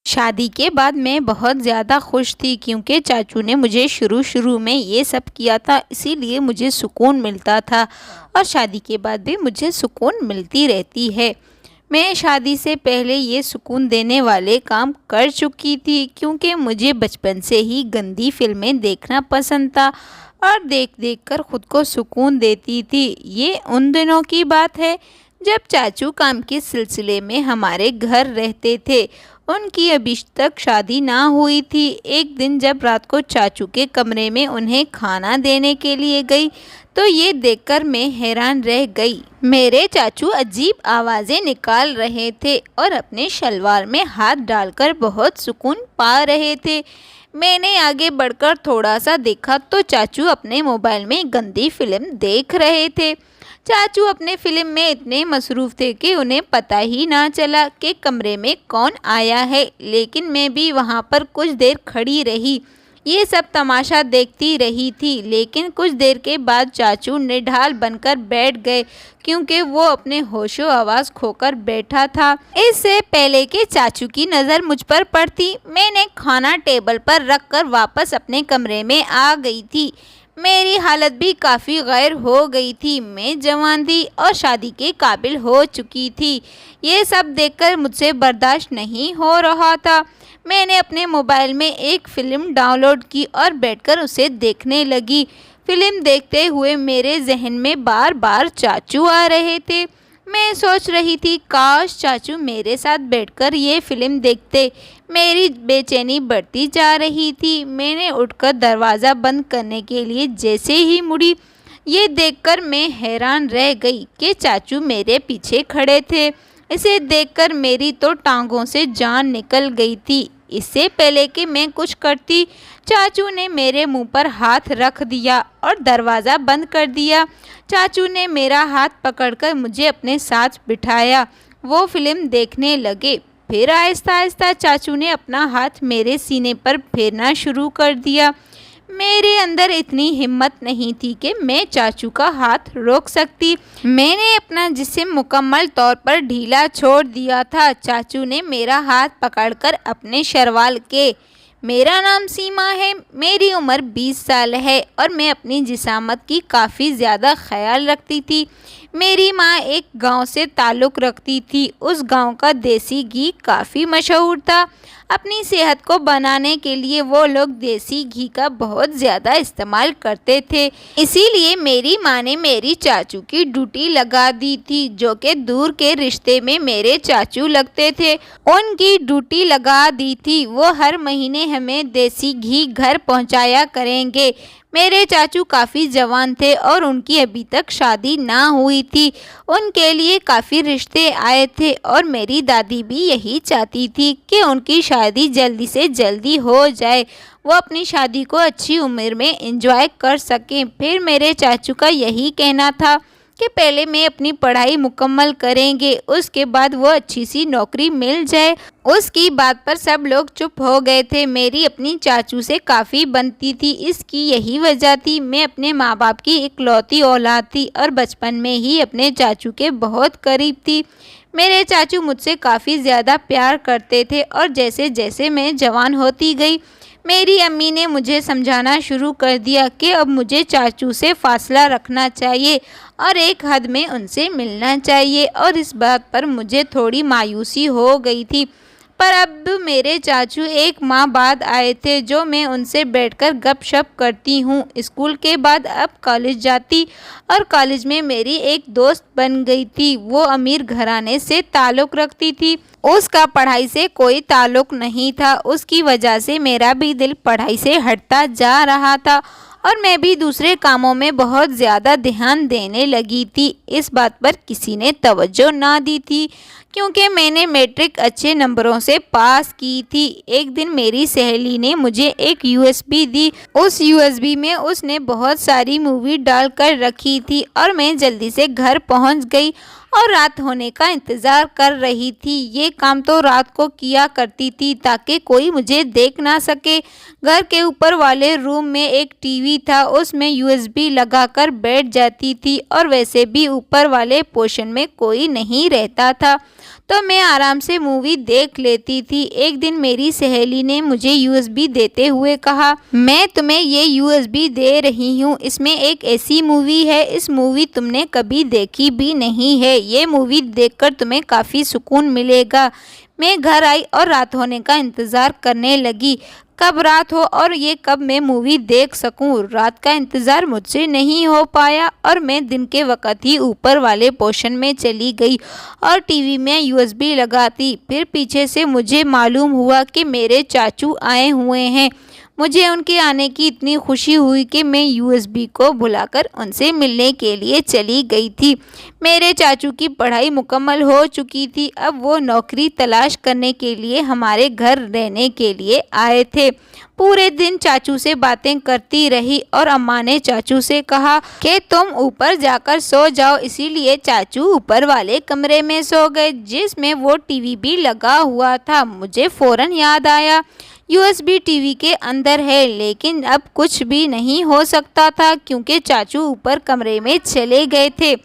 शादी के बाद मैं बहुत ज़्यादा खुश थी क्योंकि चाचू ने मुझे शुरू में ये सब किया था, इसीलिए मुझे सुकून मिलता था और शादी के बाद भी मुझे सुकून मिलती रहती है। मैं शादी से पहले ये सुकून देने वाले काम कर चुकी थी क्योंकि मुझे बचपन से ही गंदी फिल्में देखना पसंद था और देख देख कर ख़ुद को सुकून देती थी। ये उन दिनों की बात है जब चाचू काम के सिलसिले में हमारे घर रहते थे। उनकी अभी तक शादी ना हुई थी। एक दिन जब रात को चाचू के कमरे में उन्हें खाना देने के लिए गई तो ये देखकर मैं हैरान रह गई। मेरे चाचू अजीब आवाज़ें निकाल रहे थे और अपने शलवार में हाथ डालकर बहुत सुकून पा रहे थे। मैंने आगे बढ़कर थोड़ा सा देखा तो चाचू अपने मोबाइल में गंदी फिल्म देख रहे थे। चाचू अपने फिल्म में इतने मसरूफ़ थे कि उन्हें पता ही ना चला कि कमरे में कौन आया है, लेकिन मैं भी वहाँ पर कुछ देर खड़ी रही, ये सब तमाशा देखती रही थी। लेकिन कुछ देर के बाद चाचू निढाल बनकर बैठ गए क्योंकि वो अपने होशो आवाज़ खोकर बैठा था। इससे पहले कि चाचू की नज़र मुझ पर पड़ती, मैंने खाना टेबल पर रख कर वापस अपने कमरे में आ गई थी। मेरी हालत भी काफ़ी गैर हो गई थी। मैं जवान थी और शादी के काबिल हो चुकी थी। ये सब देखकर मुझसे बर्दाश्त नहीं हो रहा था। मैंने अपने मोबाइल में एक फ़िल्म डाउनलोड की और बैठकर उसे देखने लगी। फ़िल्म देखते हुए मेरे जहन में बार बार चाचू आ रहे थे। मैं सोच रही थी काश चाचू मेरे साथ बैठकर ये फ़िल्म देखते। मेरी बेचैनी बढ़ती जा रही थी। मैंने उठकर दरवाज़ा बंद करने के लिए जैसे ही मुड़ी, ये देखकर मैं हैरान रह गई कि चाचू मेरे पीछे खड़े थे। इसे देखकर मेरी तो टांगों से जान निकल गई थी। इससे पहले कि मैं कुछ करती, चाचू ने मेरे मुंह पर हाथ रख दिया और दरवाज़ा बंद कर दिया। चाचू ने मेरा हाथ पकड़कर मुझे अपने साथ बिठाया। वो फिल्म देखने लगे। फिर आहिस्ता आहिस्ता चाचू ने अपना हाथ मेरे सीने पर फेरना शुरू कर दिया। मेरे अंदर इतनी हिम्मत नहीं थी कि मैं चाचू का हाथ रोक सकती। मैंने अपना जिस्म मुकम्मल तौर पर ढीला छोड़ दिया था। चाचू ने मेरा हाथ पकड़कर अपने शरवाल के, मेरा नाम सीमा है, मेरी उम्र 20 साल है और मैं अपनी जिसामत की काफ़ी ज़्यादा ख्याल रखती थी। मेरी माँ एक गांव से ताल्लुक़ रखती थी। उस गांव का देसी घी काफ़ी मशहूर था। अपनी सेहत को बनाने के लिए वो लोग देसी घी का बहुत ज़्यादा इस्तेमाल करते थे। इसीलिए मेरी माँ ने मेरी चाचू की ड्यूटी लगा दी थी, जो कि दूर के रिश्ते में मेरे चाचू लगते थे। उनकी ड्यूटी लगा दी थी। वो हर महीने हमें देसी घी घर पहुँचाया करेंगे। मेरे चाचू काफ़ी जवान थे और उनकी अभी तक शादी ना हुई थी। उनके लिए काफ़ी रिश्ते आए थे और मेरी दादी भी यही चाहती थी कि उनकी शादी जल्दी से जल्दी हो जाए, वो अपनी शादी को अच्छी उम्र में एंजॉय कर सकें। फिर मेरे चाचू का यही कहना था कि पहले मैं अपनी पढ़ाई मुकम्मल करेंगे, उसके बाद वो अच्छी सी नौकरी मिल जाए। उसकी बात पर सब लोग चुप हो गए थे। मेरी अपनी चाचू से काफ़ी बनती थी। इसकी यही वजह थी, मैं अपने माँ बाप की इकलौती औलाद थी और बचपन में ही अपने चाचू के बहुत करीब थी। मेरे चाचू मुझसे काफ़ी ज़्यादा प्यार करते थे और जैसे जैसे मैं जवान होती गई, मेरी अम्मी ने मुझे समझाना शुरू कर दिया कि अब मुझे चाचू से फासला रखना चाहिए और एक हद में उनसे मिलना चाहिए। और इस बात पर मुझे थोड़ी मायूसी हो गई थी। पर अब मेरे चाचू एक माह बाद आए थे, जो मैं उनसे बैठकर गपशप करती हूँ। स्कूल के बाद अब कॉलेज जाती और कॉलेज में मेरी एक दोस्त बन गई थी। वो अमीर घराने से ताल्लुक़ रखती थी। उसका पढ़ाई से कोई ताल्लुक़ नहीं था। उसकी वजह से मेरा भी दिल पढ़ाई से हटता जा रहा था और मैं भी दूसरे कामों में बहुत ज़्यादा ध्यान देने लगी थी। इस बात पर किसी ने तवज्जो ना दी थी क्योंकि मैंने मैट्रिक अच्छे नंबरों से पास की थी। एक दिन मेरी सहेली ने मुझे एक यूएसबी दी। उस यूएसबी में उसने बहुत सारी मूवी डाल कर रखी थी और मैं जल्दी से घर पहुंच गई और रात होने का इंतज़ार कर रही थी। ये काम तो रात को किया करती थी ताकि कोई मुझे देख ना सके। घर के ऊपर वाले रूम में एक टीवी था, उसमें यूएसबी लगाकर बैठ जाती थी और वैसे भी ऊपर वाले पोर्शन में कोई नहीं रहता था, तो मैं आराम से मूवी देख लेती थी। एक दिन मेरी सहेली ने मुझे यूएसबी देते हुए कहा, मैं तुम्हें ये यूएसबी दे रही हूँ, इसमें एक ऐसी मूवी है, इस मूवी तुमने कभी देखी भी नहीं है, ये मूवी देखकर तुम्हें काफ़ी सुकून मिलेगा। मैं घर आई और रात होने का इंतज़ार करने लगी, कब रात हो और ये कब मैं मूवी देख सकूं। रात का इंतज़ार मुझसे नहीं हो पाया और मैं दिन के वक़्त ही ऊपर वाले पोर्शन में चली गई और टीवी में यूएसबी लगाती। फिर पीछे से मुझे मालूम हुआ कि मेरे चाचू आए हुए हैं। मुझे उनके आने की इतनी खुशी हुई कि मैं यूएसबी को भुलाकर उनसे मिलने के लिए चली गई थी। मेरे चाचू की पढ़ाई मुकम्मल हो चुकी थी, अब वो नौकरी तलाश करने के लिए हमारे घर रहने के लिए आए थे। पूरे दिन चाचू से बातें करती रही और अम्मा ने चाचू से कहा कि तुम ऊपर जाकर सो जाओ, इसीलिए चाचू ऊपर वाले कमरे में सो गए जिसमें वो टीवी भी लगा हुआ था। मुझे फ़ौरन याद आया यूएसबी टीवी के अंदर है, लेकिन अब कुछ भी नहीं हो सकता था क्योंकि चाचू ऊपर कमरे में चले गए थे।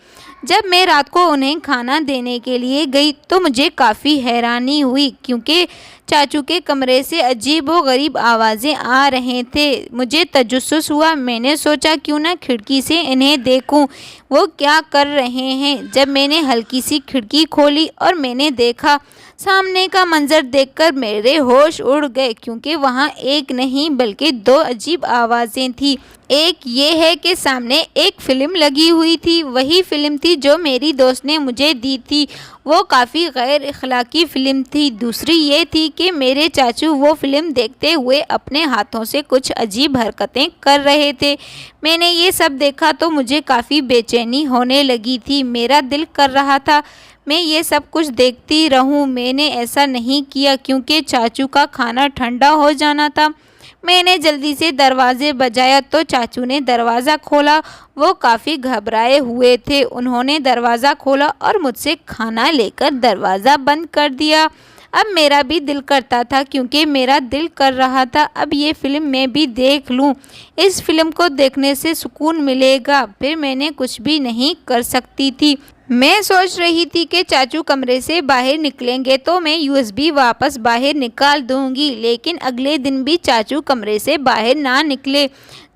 जब मैं रात को उन्हें खाना देने के लिए गई तो मुझे काफ़ी हैरानी हुई क्योंकि चाचू के कमरे से अजीब व गरीब आवाज़ें आ रहे थे। मुझे तजस्सुस हुआ, मैंने सोचा क्यों ना खिड़की से इन्हें देखूं वो क्या कर रहे हैं। जब मैंने हल्की सी खिड़की खोली और मैंने देखा, सामने का मंजर देखकर मेरे होश उड़ गए क्योंकि वहाँ एक नहीं बल्कि दो अजीब आवाज़ें थी। एक ये है कि सामने एक फ़िल्म लगी हुई थी, वही फ़िल्म थी जो मेरी दोस्त ने मुझे दी थी, वो काफ़ी गैर अखलाकी फ़िल्म थी। दूसरी ये थी कि मेरे चाचू वो फ़िल्म देखते हुए अपने हाथों से कुछ अजीब हरकतें कर रहे थे। मैंने ये सब देखा तो मुझे काफ़ी बेचैनी होने लगी थी। मेरा दिल कर रहा था मैं ये सब कुछ देखती रहूं। मैंने ऐसा नहीं किया क्योंकि चाचू का खाना ठंडा हो जाना था। मैंने जल्दी से दरवाज़े बजाया तो चाचू ने दरवाज़ा खोला। वो काफ़ी घबराए हुए थे। उन्होंने दरवाज़ा खोला और मुझसे खाना लेकर दरवाज़ा बंद कर दिया। अब मेरा भी दिल करता था क्योंकि मेरा दिल कर रहा था अब ये फ़िल्म मैं भी देख लूं। इस फ़िल्म को देखने से सुकून मिलेगा। फिर मैंने कुछ भी नहीं कर सकती थी। मैं सोच रही थी कि चाचू कमरे से बाहर निकलेंगे तो मैं यूएसबी वापस बाहर निकाल दूंगी, लेकिन अगले दिन भी चाचू कमरे से बाहर ना निकले।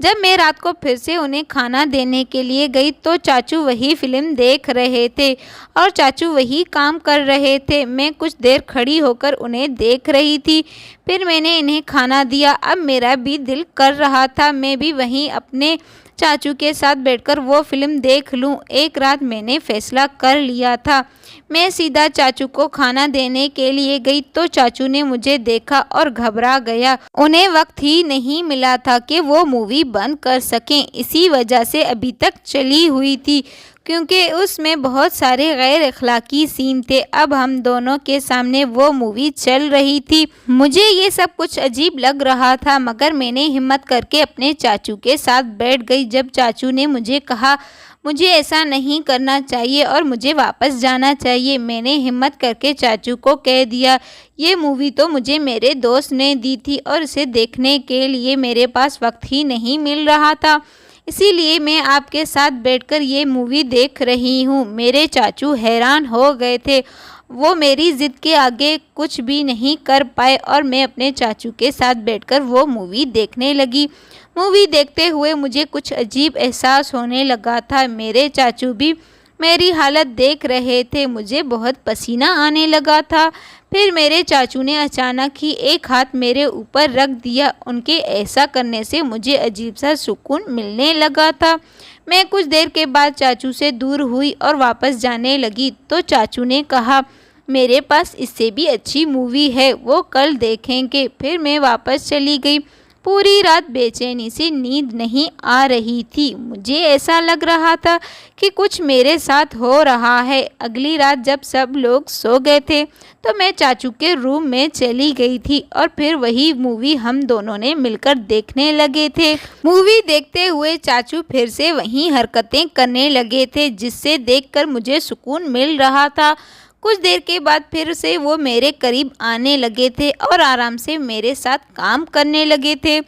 जब मैं रात को फिर से उन्हें खाना देने के लिए गई तो चाचू वही फ़िल्म देख रहे थे और चाचू वही काम कर रहे थे। मैं कुछ देर खड़ी होकर उन्हें देख रही थी, फिर मैंने इन्हें खाना दिया। अब मेरा भी दिल कर रहा था मैं भी वहीं अपने चाचू के साथ बैठकर वो फ़िल्म देख लूं। एक रात मैंने फ़ैसला कर लिया था। मैं सीधा चाचू को खाना देने के लिए गई तो चाचू ने मुझे देखा और घबरा गया। उन्हें वक्त ही नहीं मिला था कि वो मूवी बंद कर सकें, इसी वजह से अभी तक चली हुई थी क्योंकि उसमें बहुत सारे गैर अखलाकी सीन थे। अब हम दोनों के सामने वो मूवी चल रही थी। मुझे ये सब कुछ अजीब लग रहा था मगर मैंने हिम्मत करके अपने चाचू के साथ बैठ गई। जब चाचू ने मुझे कहा मुझे ऐसा नहीं करना चाहिए और मुझे वापस जाना चाहिए, मैंने हिम्मत करके चाचू को कह दिया ये मूवी तो मुझे मेरे दोस्त ने दी थी और इसे देखने के लिए मेरे पास वक्त ही नहीं मिल रहा था, इसीलिए मैं आपके साथ बैठकर ये मूवी देख रही हूँ। मेरे चाचू हैरान हो गए थे। वो मेरी ज़िद के आगे कुछ भी नहीं कर पाए और मैं अपने चाचू के साथ बैठकर वो मूवी देखने लगी। मूवी देखते हुए मुझे कुछ अजीब एहसास होने लगा था। मेरे चाचू भी मेरी हालत देख रहे थे। मुझे बहुत पसीना आने लगा था। फिर मेरे चाचू ने अचानक ही एक हाथ मेरे ऊपर रख दिया। उनके ऐसा करने से मुझे अजीब सा सुकून मिलने लगा था। मैं कुछ देर के बाद चाचू से दूर हुई और वापस जाने लगी तो चाचू ने कहा मेरे पास इससे भी अच्छी मूवी है, वो कल देखेंगे। फिर मैं वापस चली गई। पूरी रात बेचैनी से नींद नहीं आ रही थी। मुझे ऐसा लग रहा था कि कुछ मेरे साथ हो रहा है। अगली रात जब सब लोग सो गए थे तो मैं चाचू के रूम में चली गई थी और फिर वही मूवी हम दोनों ने मिलकर देखने लगे थे। मूवी देखते हुए चाचू फिर से वही हरकतें करने लगे थे जिससे देखकर मुझे सुकून मिल रहा था। कुछ देर के बाद फिर से वो मेरे करीब आने लगे थे और आराम से मेरे साथ काम करने लगे थे।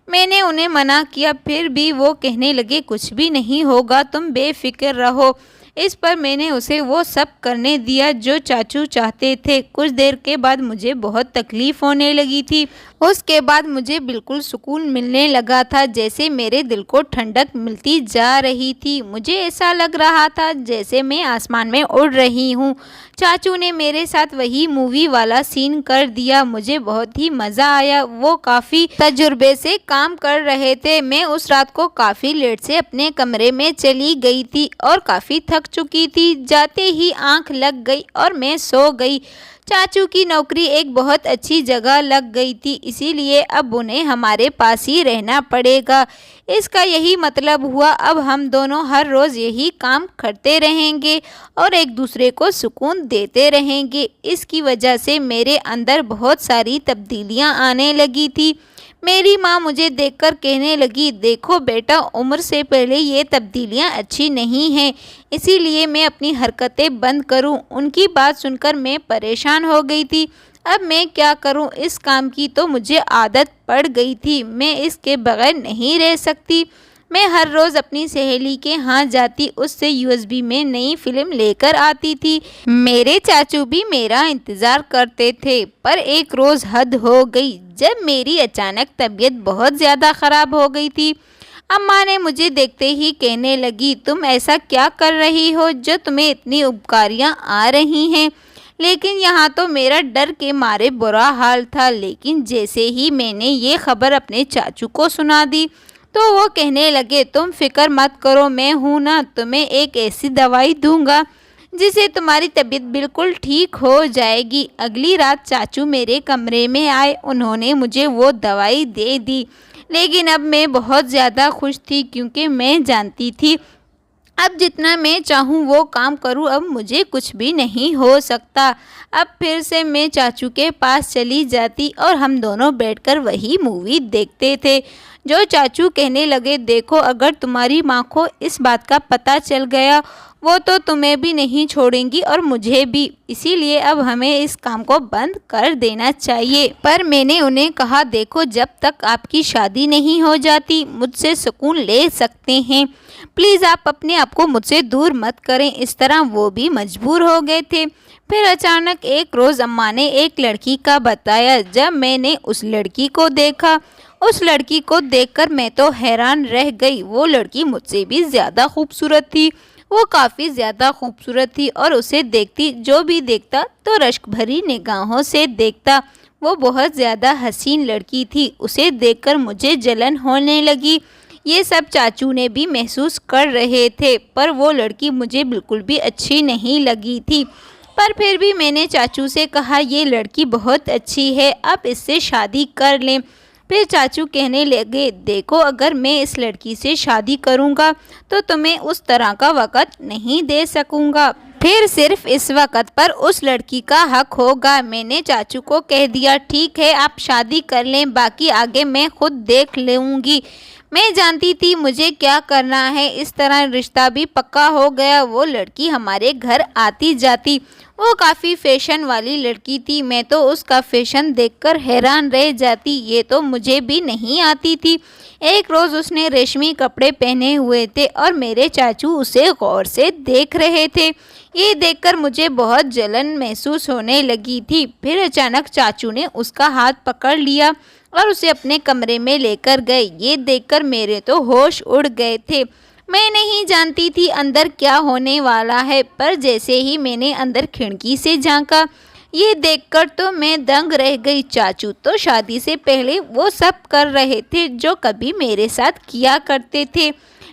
मैंने उन्हें मना किया फिर भी वो कहने लगे कुछ भी नहीं होगा, तुम बेफिक्र रहो। इस पर मैंने उसे वो सब करने दिया जो चाचू चाहते थे। कुछ देर के बाद मुझे बहुत तकलीफ़ होने लगी थी। उसके बाद मुझे बिल्कुल सुकून मिलने लगा था, जैसे मेरे दिल को ठंडक मिलती जा रही थी। मुझे ऐसा लग रहा था जैसे मैं आसमान में उड़ रही हूँ। चाचू ने मेरे साथ वही मूवी वाला सीन कर दिया। मुझे बहुत ही मज़ा आया। वो काफ़ी तजुर्बे से काम कर रहे थे। मैं उस रात को काफ़ी लेट से अपने कमरे में चली गई थी और काफ़ी थक चुकी थी। जाते ही आंख लग गई और मैं सो गई। चाचू की नौकरी एक बहुत अच्छी जगह लग गई थी, इसीलिए अब उन्हें हमारे पास ही रहना पड़ेगा। इसका यही मतलब हुआ अब हम दोनों हर रोज़ यही काम करते रहेंगे और एक दूसरे को सुकून देते रहेंगे। इसकी वजह से मेरे अंदर बहुत सारी तब्दीलियां आने लगी थी। मेरी माँ मुझे देखकर कहने लगी, देखो बेटा, उम्र से पहले ये तब्दीलियाँ अच्छी नहीं हैं, इसीलिए मैं अपनी हरकतें बंद करूँ। उनकी बात सुनकर मैं परेशान हो गई थी। अब मैं क्या करूँ? इस काम की तो मुझे आदत पड़ गई थी। मैं इसके बगैर नहीं रह सकती। मैं हर रोज़ अपनी सहेली के यहाँ जाती, उससे यूएसबी में नई फिल्म लेकर आती थी। मेरे चाचू भी मेरा इंतज़ार करते थे, पर एक रोज़ हद हो गई जब मेरी अचानक तबीयत बहुत ज़्यादा ख़राब हो गई थी। अम्मा ने मुझे देखते ही कहने लगी, तुम ऐसा क्या कर रही हो जो तुम्हें इतनी उपकारियाँ आ रही हैं? लेकिन यहाँ तो मेरा डर के मारे बुरा हाल था। लेकिन जैसे ही मैंने ये खबर अपने चाचू को सुना दी तो वो कहने लगे, तुम फिक्र मत करो, मैं हूँ ना, तुम्हें एक ऐसी दवाई दूंगा जिससे तुम्हारी तबीयत बिल्कुल ठीक हो जाएगी। अगली रात चाचू मेरे कमरे में आए। उन्होंने मुझे वो दवाई दे दी। लेकिन अब मैं बहुत ज़्यादा खुश थी क्योंकि मैं जानती थी अब जितना मैं चाहूँ वो काम करूँ, अब मुझे कुछ भी नहीं हो सकता। अब फिर से मैं चाचू के पास चली जाती और हम दोनों बैठकर वही मूवी देखते थे। जो चाचू कहने लगे, देखो, अगर तुम्हारी माँ को इस बात का पता चल गया वो तो तुम्हें भी नहीं छोड़ेंगी और मुझे भी, इसीलिए अब हमें इस काम को बंद कर देना चाहिए। पर मैंने उन्हें कहा, देखो, जब तक आपकी शादी नहीं हो जाती मुझसे सुकून ले सकते हैं, प्लीज़ आप अपने आप को मुझसे दूर मत करें। इस तरह वो भी मजबूर हो गए थे। फिर अचानक एक रोज़ अम्मा ने एक लड़की का बताया। जब मैंने उस लड़की को देखा, उस लड़की को देखकर मैं तो हैरान रह गई। वो लड़की मुझसे भी ज़्यादा खूबसूरत थी। वो काफ़ी ज़्यादा खूबसूरत थी और उसे देखती जो भी देखता तो रश्क भरी निगाहों से देखता। वो बहुत ज़्यादा हसीन लड़की थी। उसे देखकर मुझे जलन होने लगी। ये सब चाचू ने भी महसूस कर रहे थे, पर वो लड़की मुझे बिल्कुल भी अच्छी नहीं लगी थी। पर फिर भी मैंने चाचू से कहा, ये लड़की बहुत अच्छी है, आप इससे शादी कर लें। फिर चाचू कहने लगे, देखो, अगर मैं इस लड़की से शादी करूँगा तो तुम्हें उस तरह का वक़्त नहीं दे सकूँगा। फिर सिर्फ इस वक़्त पर उस लड़की का हक होगा। मैंने चाचू को कह दिया, ठीक है, आप शादी कर लें, बाकी आगे मैं खुद देख लूँगी। मैं जानती थी मुझे क्या करना है। इस तरह रिश्ता भी पक्का हो गया। वो लड़की हमारे घर आती जाती। वो काफ़ी फैशन वाली लड़की थी। मैं तो उसका फैशन देखकर हैरान रह जाती। ये तो मुझे भी नहीं आती थी। एक रोज़ उसने रेशमी कपड़े पहने हुए थे और मेरे चाचू उसे गौर से देख रहे थे। ये देखकर मुझे बहुत जलन महसूस होने लगी थी। फिर अचानक चाचू ने उसका हाथ पकड़ लिया और उसे अपने कमरे में लेकर गए। ये देखकर मेरे तो होश उड़ गए थे। मैं नहीं जानती थी अंदर क्या होने वाला है, पर जैसे ही मैंने अंदर खिड़की से झांका, ये देखकर तो मैं दंग रह गई। चाचू तो शादी से पहले वो सब कर रहे थे जो कभी मेरे साथ किया करते थे,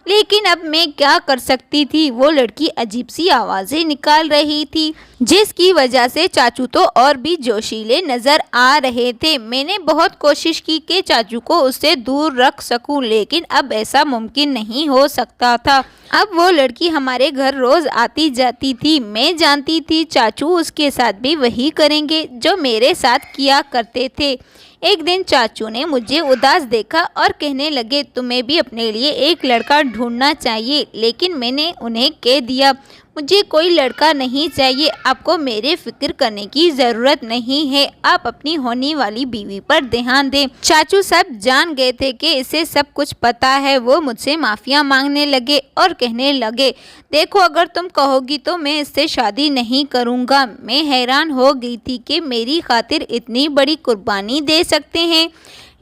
लेकिन अब मैं क्या कर सकती थी। वो लड़की अजीब सी आवाज़ें निकाल रही थी, जिसकी वजह से चाचू तो और भी जोशीले नज़र आ रहे थे। मैंने बहुत कोशिश की कि चाचू को उससे दूर रख सकूं, लेकिन अब ऐसा मुमकिन नहीं हो सकता था। अब वो लड़की हमारे घर रोज़ आती जाती थी। मैं जानती थी चाचू उसके साथ भी वही करेंगे जो मेरे साथ किया करते थे। एक दिन चाचू ने मुझे उदास देखा और कहने लगे, तुम्हें भी अपने लिए एक लड़का ढूंढना चाहिए। लेकिन मैंने उन्हें कह दिया, मुझे कोई लड़का नहीं चाहिए। आपको मेरे फिक्र करने की ज़रूरत नहीं है। आप अपनी होने वाली बीवी पर ध्यान दें। चाचू सब जान गए थे कि इसे सब कुछ पता है। वो मुझसे माफ़िया मांगने लगे और कहने लगे, देखो अगर तुम कहोगी तो मैं इससे शादी नहीं करूँगा। मैं हैरान हो गई थी कि मेरी खातिर इतनी बड़ी कुर्बानी दे सकते हैं,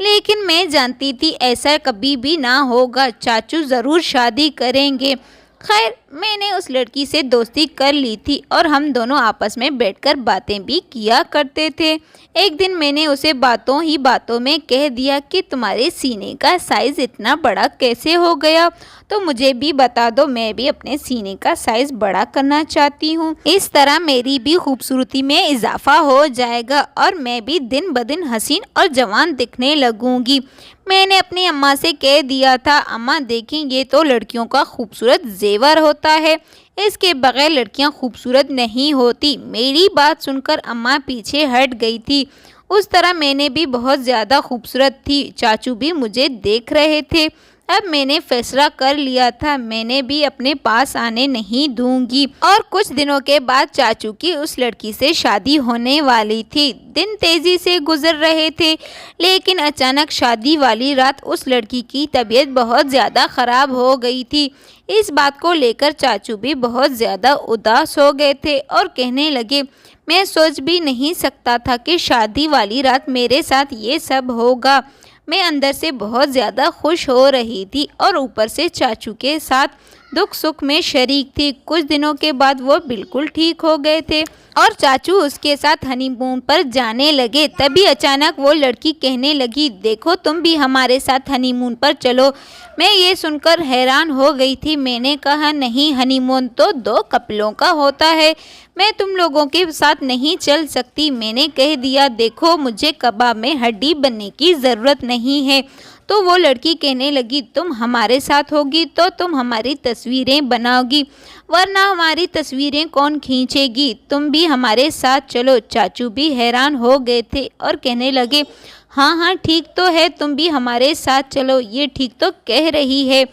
लेकिन मैं जानती थी ऐसा कभी भी ना होगा। चाचू ज़रूर शादी करेंगे। खैर, मैंने उस लड़की से दोस्ती कर ली थी और हम दोनों आपस में बैठकर बातें भी किया करते थे। एक दिन मैंने उसे बातों ही बातों में कह दिया कि तुम्हारे सीने का साइज़ इतना बड़ा कैसे हो गया, तो मुझे भी बता दो, मैं भी अपने सीने का साइज़ बड़ा करना चाहती हूँ। इस तरह मेरी भी खूबसूरती में इजाफा हो जाएगा और मैं भी दिन ब दिन हसीन और जवान दिखने लगूंगी। मैंने अपनी अम्मा से कह दिया था, अम्मा देखें ये तो लड़कियों का खूबसूरत जेवर होता है, इसके बगैर लड़कियां खूबसूरत नहीं होती। मेरी बात सुनकर अम्मा पीछे हट गई थी। उस तरह मैंने भी बहुत ज़्यादा खूबसूरत थी। चाचू भी मुझे देख रहे थे। अब मैंने फैसला कर लिया था, मैंने भी अपने पास आने नहीं दूंगी। और कुछ दिनों के बाद चाचू की उस लड़की से शादी होने वाली थी। दिन तेजी से गुजर रहे थे, लेकिन अचानक शादी वाली रात उस लड़की की तबीयत बहुत ज़्यादा ख़राब हो गई थी। इस बात को लेकर चाचू भी बहुत ज़्यादा उदास हो गए थे और कहने लगे, मैं सोच भी नहीं सकता था कि शादी वाली रात मेरे साथ ये सब होगा। मैं अंदर से बहुत ज़्यादा खुश हो रही थी और ऊपर से चाचू के साथ दुख सुख में शरीक थी। कुछ दिनों के बाद वो बिल्कुल ठीक हो गए थे और चाचू उसके साथ हनीमून पर जाने लगे। तभी अचानक वो लड़की कहने लगी, देखो तुम भी हमारे साथ हनीमून पर चलो। मैं ये सुनकर हैरान हो गई थी। मैंने कहा, नहीं, हनीमून तो 2 कपलों का होता है, मैं तुम लोगों के साथ नहीं चल सकती। मैंने कह दिया, देखो मुझे कबाब में हड्डी बनने की ज़रूरत नहीं है। तो वो लड़की कहने लगी, तुम हमारे साथ होगी तो तुम हमारी तस्वीरें बनाओगी, वरना हमारी तस्वीरें कौन खींचेगी। तुम भी हमारे साथ चलो। चाचू भी हैरान हो गए थे और कहने लगे, हाँ हाँ ठीक तो है, तुम भी हमारे साथ चलो, ये ठीक तो कह रही है।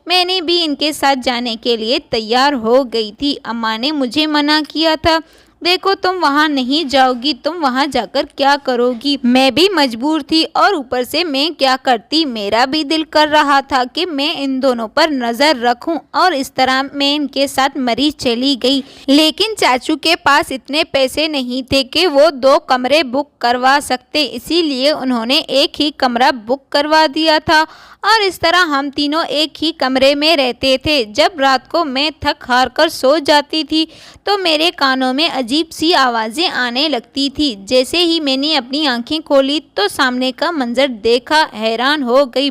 मैंने भी इनके साथ जाने के लिए तैयार हो गई थी। अम्मा ने मुझे मना किया था, देखो तुम वहाँ नहीं जाओगी, तुम वहाँ जाकर क्या करोगी। मैं भी मजबूर थी और ऊपर से मैं क्या करती, मेरा भी दिल कर रहा था कि मैं इन दोनों पर नज़र रखूं और इस तरह मैं इनके साथ मरी चली गई। लेकिन चाचू के पास इतने पैसे नहीं थे कि वो 2 कमरे बुक करवा सकते, इसीलिए उन्होंने एक ही कमरा बुक करवा दिया था और इस तरह हम तीनों एक ही कमरे में रहते थे। जब रात को मैं थक हार कर सो जाती थी तो मेरे कानों में अजीब सी आवाज़ें आने लगती थी। जैसे ही मैंने अपनी आंखें खोली तो सामने का मंजर देखा, हैरान हो गई।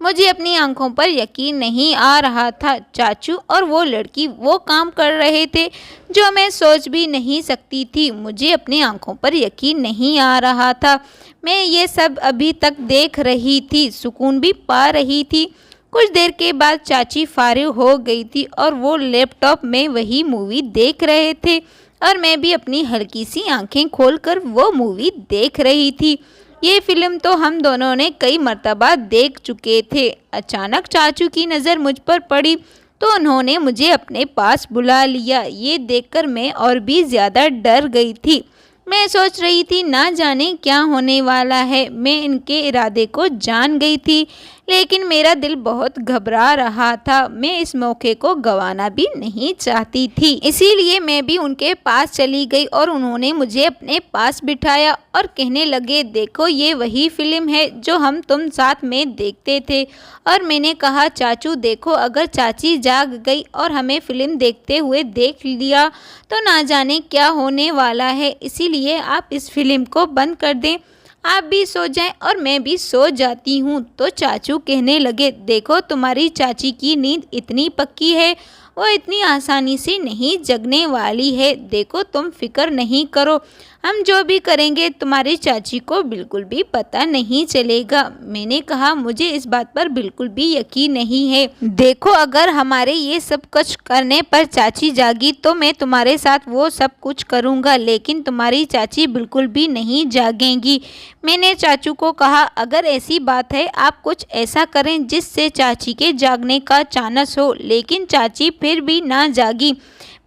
मुझे अपनी आंखों पर यकीन नहीं आ रहा था। चाचू और वो लड़की वो काम कर रहे थे जो मैं सोच भी नहीं सकती थी। मुझे अपनी आंखों पर यकीन नहीं आ रहा था। मैं ये सब अभी तक देख रही थी, सुकून भी पा रही थी। कुछ देर के बाद चाची फारिग हो गई थी और वो लैपटॉप में वही मूवी देख रहे थे और मैं भी अपनी हल्की सी आंखें खोलकर वो मूवी देख रही थी। ये फिल्म तो हम दोनों ने कई मर्तबा देख चुके थे। अचानक चाचू की नज़र मुझ पर पड़ी तो उन्होंने मुझे अपने पास बुला लिया। ये देखकर मैं और भी ज़्यादा डर गई थी। मैं सोच रही थी ना जाने क्या होने वाला है। मैं इनके इरादे को जान गई थी, लेकिन मेरा दिल बहुत घबरा रहा था। मैं इस मौके को गंवाना भी नहीं चाहती थी, इसीलिए मैं भी उनके पास चली गई और उन्होंने मुझे अपने पास बिठाया और कहने लगे, देखो ये वही फिल्म है जो हम तुम साथ में देखते थे। और मैंने कहा, चाचू देखो, अगर चाची जाग गई और हमें फिल्म देखते हुए देख लिया तो ना जाने क्या होने वाला है, इसीलिए आप इस फिल्म को बंद कर दें, आप भी सो जाएं और मैं भी सो जाती हूँ। तो चाचू कहने लगे, देखो तुम्हारी चाची की नींद इतनी पक्की है, वो इतनी आसानी से नहीं जगने वाली है। देखो तुम फिक्र नहीं करो, हम जो भी करेंगे तुम्हारी चाची को बिल्कुल भी पता नहीं चलेगा। मैंने कहा, मुझे इस बात पर बिल्कुल भी यकीन नहीं है। देखो अगर हमारे ये सब कुछ करने पर चाची जागी तो मैं तुम्हारे साथ वो सब कुछ करूँगा, लेकिन तुम्हारी चाची बिल्कुल भी नहीं जागेंगी। मैंने चाचू को कहा, अगर ऐसी बात है आप कुछ ऐसा करें जिससे चाची के जागने का चांस हो। लेकिन चाची फिर भी ना जागी।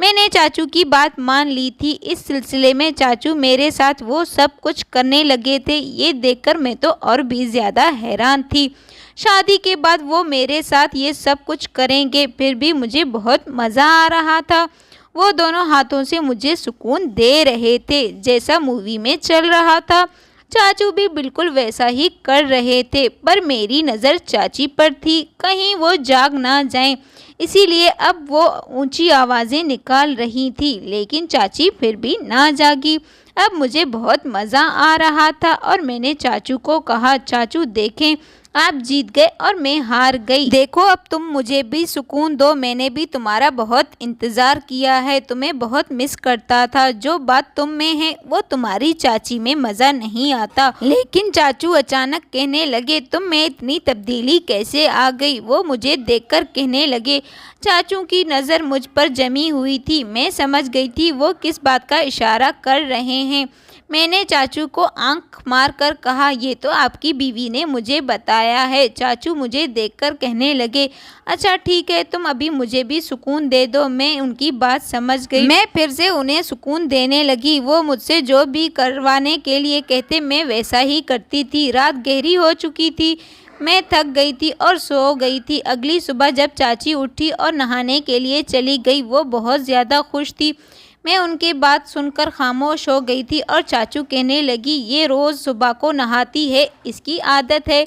मैंने चाचू की बात मान ली थी। इस सिलसिले में चाचू मेरे साथ वो सब कुछ करने लगे थे। ये देखकर मैं तो और भी ज़्यादा हैरान थी। शादी के बाद वो मेरे साथ ये सब कुछ करेंगे, फिर भी मुझे बहुत मज़ा आ रहा था। वो दोनों हाथों से मुझे सुकून दे रहे थे जैसा मूवी में चल रहा था। चाचू भी बिल्कुल वैसा ही कर रहे थे, पर मेरी नज़र चाची पर थी, कहीं वो जाग ना जाएं। इसीलिए अब वो ऊंची आवाज़ें निकाल रही थी, लेकिन चाची फिर भी ना जागी। अब मुझे बहुत मज़ा आ रहा था और मैंने चाचू को कहा, चाचू देखें, आप जीत गए और मैं हार गई। देखो अब तुम मुझे भी सुकून दो, मैंने भी तुम्हारा बहुत इंतज़ार किया है, तुम्हें बहुत मिस करता था। जो बात तुम में है वो तुम्हारी चाची में मज़ा नहीं आता। लेकिन चाचू अचानक कहने लगे, तुम में इतनी तब्दीली कैसे आ गई? वो मुझे देखकर कहने लगे। चाचू की नज़र मुझ पर जमी हुई थी। मैं समझ गई थी वो किस बात का इशारा कर रहे हैं। मैंने चाचू को आंख मार कर कहा, ये तो आपकी बीवी ने मुझे बताया है। चाचू मुझे देखकर कहने लगे, अच्छा ठीक है, तुम अभी मुझे भी सुकून दे दो। मैं उनकी बात समझ गई। मैं फिर से उन्हें सुकून देने लगी। वो मुझसे जो भी करवाने के लिए कहते मैं वैसा ही करती थी। रात गहरी हो चुकी थी, मैं थक गई थी और सो गई थी। अगली सुबह जब चाची उठी और नहाने के लिए चली गई, वो बहुत ज़्यादा खुश थी। मैं उनकी बात सुनकर खामोश हो गई थी और चाचू कहने लगी, ये रोज़ सुबह को नहाती है, इसकी आदत है।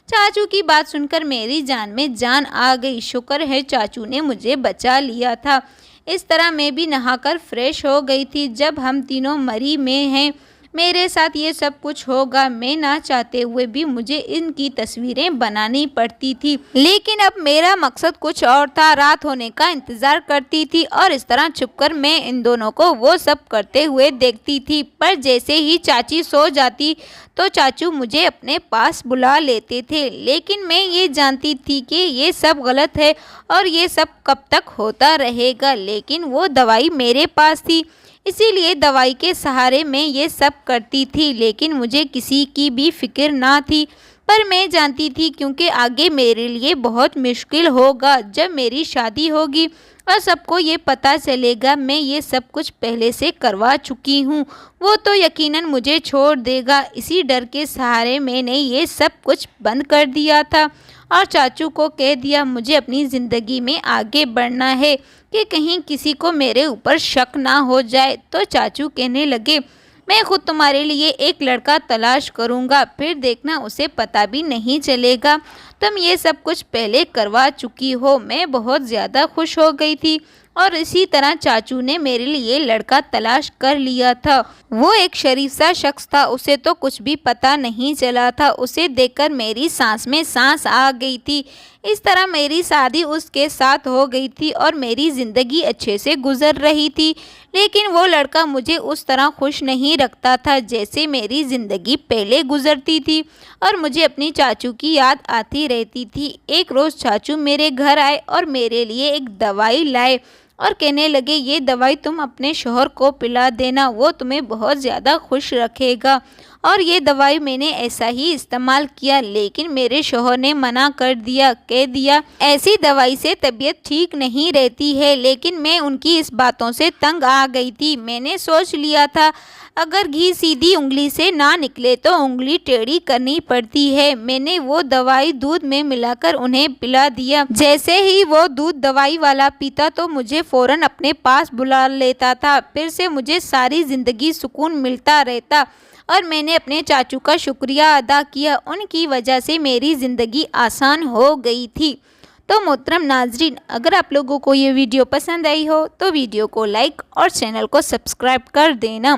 चाचू की बात सुनकर मेरी जान में जान आ गई। शुक्र है चाचू ने मुझे बचा लिया था। इस तरह मैं भी नहाकर फ्रेश हो गई थी। जब हम तीनों मरी में हैं, मेरे साथ ये सब कुछ होगा, मैं ना चाहते हुए भी मुझे इनकी तस्वीरें बनानी पड़ती थी। लेकिन अब मेरा मकसद कुछ और था। रात होने का इंतज़ार करती थी और इस तरह छुपकर मैं इन दोनों को वो सब करते हुए देखती थी। पर जैसे ही चाची सो जाती तो चाचू मुझे अपने पास बुला लेते थे। लेकिन मैं ये जानती थी कि ये सब गलत है और ये सब कब तक होता रहेगा। लेकिन वो दवाई मेरे पास थी, इसीलिए दवाई के सहारे मैं ये सब करती थी। लेकिन मुझे किसी की भी फिक्र ना थी। पर मैं जानती थी क्योंकि आगे मेरे लिए बहुत मुश्किल होगा। जब मेरी शादी होगी और सबको ये पता चलेगा मैं ये सब कुछ पहले से करवा चुकी हूँ, वो तो यकीनन मुझे छोड़ देगा। इसी डर के सहारे मैंने ये सब कुछ बंद कर दिया था और चाचू को कह दिया मुझे अपनी ज़िंदगी में आगे बढ़ना है कि कहीं किसी को मेरे ऊपर शक ना हो जाए। तो चाचू कहने लगे, मैं खुद तुम्हारे लिए एक लड़का तलाश करूँगा, फिर देखना उसे पता भी नहीं चलेगा तुम ये सब कुछ पहले करवा चुकी हो। मैं बहुत ज़्यादा खुश हो गई थी और इसी तरह चाचू ने मेरे लिए लड़का तलाश कर लिया था। वो एक शरीफ सा शख्स था, उसे तो कुछ भी पता नहीं चला था। उसे देखकर मेरी सांस में सांस आ गई थी। इस तरह मेरी शादी उसके साथ हो गई थी और मेरी ज़िंदगी अच्छे से गुजर रही थी। लेकिन वो लड़का मुझे उस तरह खुश नहीं रखता था जैसे मेरी ज़िंदगी पहले गुजरती थी और मुझे अपनी चाचू की याद आती रहती थी। एक रोज़ चाचू मेरे घर आए और मेरे लिए एक दवाई लाए और कहने लगे, ये दवाई तुम अपने शौहर को पिला देना, वो तुम्हें बहुत ज़्यादा खुश रखेगा। और ये दवाई मैंने ऐसा ही इस्तेमाल किया, लेकिन मेरे शौहर ने मना कर दिया, कह दिया ऐसी दवाई से तबीयत ठीक नहीं रहती है। लेकिन मैं उनकी इस बातों से तंग आ गई थी। मैंने सोच लिया था अगर घी सीधी उंगली से ना निकले तो उंगली टेढ़ी करनी पड़ती है। मैंने वो दवाई दूध में मिलाकर उन्हें पिला दिया। जैसे ही वो दूध दवाई वाला पीता तो मुझे फ़ौरन अपने पास बुला लेता था। फिर से मुझे सारी ज़िंदगी सुकून मिलता रहता और मैंने अपने चाचू का शुक्रिया अदा किया। उनकी वजह से मेरी ज़िंदगी आसान हो गई थी। तो मोहतरम नाजरीन, अगर आप लोगों को ये वीडियो पसंद आई हो तो वीडियो को लाइक और चैनल को सब्सक्राइब कर देना।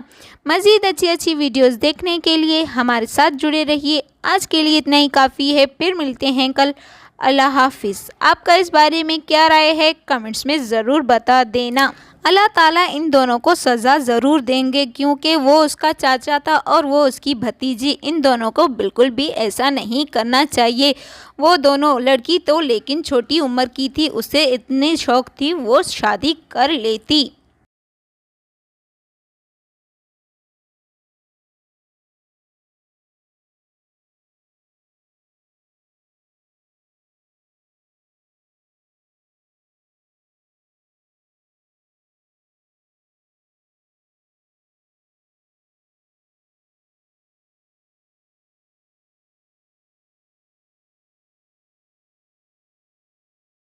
मज़ीद अच्छी वीडियोस देखने के लिए हमारे साथ जुड़े रहिए। आज के लिए इतना ही काफ़ी है, फिर मिलते हैं कल। अल्लाह हाफिज़। आपका इस बारे में क्या राय है कमेंट्स में ज़रूर बता देना। अल्लाह ताला इन दोनों को सज़ा ज़रूर देंगे क्योंकि वो उसका चाचा था और वो उसकी भतीजी। इन दोनों को बिल्कुल भी ऐसा नहीं करना चाहिए। वो दोनों, लड़की तो लेकिन छोटी उम्र की थी, उसे इतनी शौक़ थी वो शादी कर लेती।